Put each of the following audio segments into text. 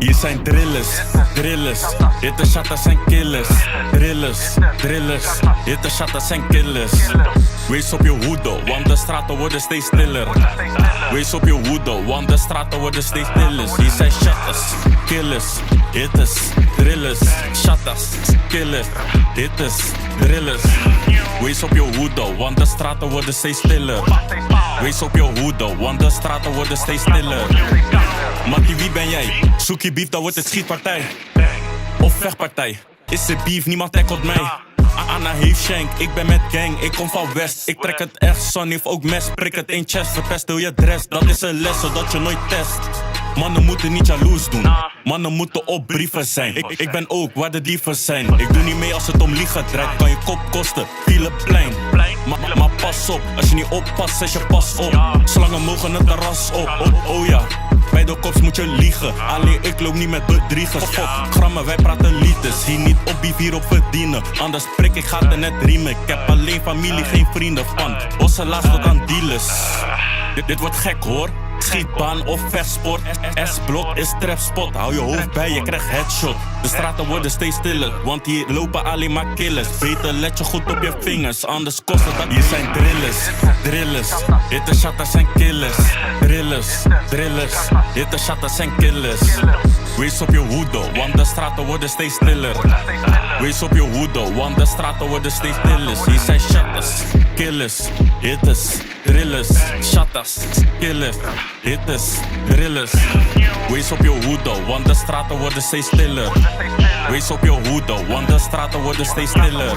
Hier zijn drillers, hitte shatters en killers. Drillers, hitte shatters en killers. Wees op je hoede, want de straten worden steeds stiller. Wees op je hoede, want de straten worden steeds stiller. Hier zijn shatters, killers, hitters, drillers. Shatters, killers, hitters, drillers. Wees op je hoede, want de straten worden steeds stiller. Wees op je hoede, want de straten worden steeds stiller. Mattie, wie ben jij? Zoek je beef, dan wordt het schietpartij. Of vechtpartij. Is er beef, niemand tackelt mij. Anna heeft shank, ik ben met gang, ik kom van West. Ik trek het echt, Son heeft ook mes. Prik het in chest, verpest heel je dress. Dat is een les, zodat je nooit test. Mannen moeten niet jaloers doen. Mannen moeten op brieven zijn. Ik ben ook waar de dieven zijn. Ik doe niet mee als het om liegen draait. Kan je kop kosten, Philippijn. Maar pas op, als je niet oppast, zet je pas op. Slangen mogen het terras op, oh ja. Bij de kops moet je liegen, alleen ik loop niet met bedriegers. Fuck, grammen, wij praten liters. Hier niet op beef, hier op verdienen. Anders prik ik gaten net riemen. Ik heb alleen familie, geen vrienden van Osselaars tot aan dealers. Dit wordt gek hoor. Schietbaan of vechtsport. S-blok is trapspot. Hou je hoofd bij, je krijgt headshot. De straten worden steeds stiller, want hier lopen alleen maar killers. Beter let je goed op je vingers, anders kost het dat. Hier zijn drillers, hitte shatters en killers. Drillers, hitte shatters en killers. Wees op je hoede, want de straten worden steeds stiller. Wees op je hoede, want de straten worden steeds stiller. Hier zijn shatters, killers, hitters, drillers. Shatters, killers, hitters, drillers. Wees op je hoede, want de straten worden steeds stiller. Wees op je hoede, want de straten worden steeds stiller.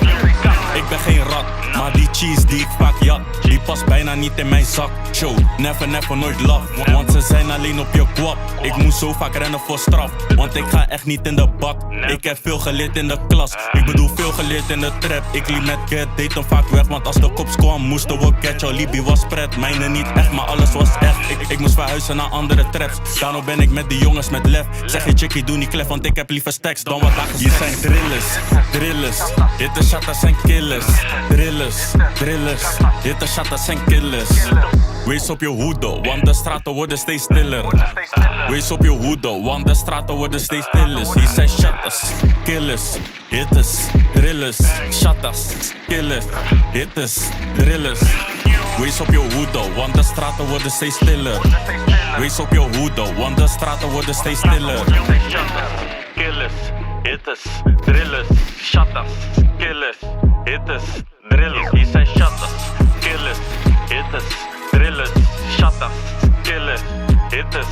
Ik ben geen rat, maar die cheese die ik vaak jat, die past bijna niet in mijn zak. Show, never, nooit love, want ze zijn alleen op je kwap. Ik moet zo vaak rennen voor straf, want ik ga echt niet in de bak. Ik heb veel geleerd in de klas, ik bedoel veel geleerd in de trap. Ik liep met Get, deed hem vaak weg, want als de cops kwam moesten we catchen. Libby was pret, mijne niet echt, maar alles was echt. Ik moest verhuizen naar andere traps, daarom ben ik met die jongens met lef. Zeg je chickie, doe niet klef, want ik heb liever stacks dan wat dagen. Hier zijn drillers, hitte shatters en killers. Drillers, hitte shatters en killers. Wees op je hoede, want de straten worden steeds stiller. Wees op je hoede, want de straten worden steeds stiller. Hier zijn shatters, killers, hitters, drillers. Shatters, killers, hitters, drillers. Wees op je hoede, want de straten worden steeds stiller. Wees op je hoede, want de straten worden steeds stiller. Killers, hitters, drillers. Shatters, killers, hitters, drillers. Hier zijn shatters, killers, hitters, drillers. Shatters, killers, hitters,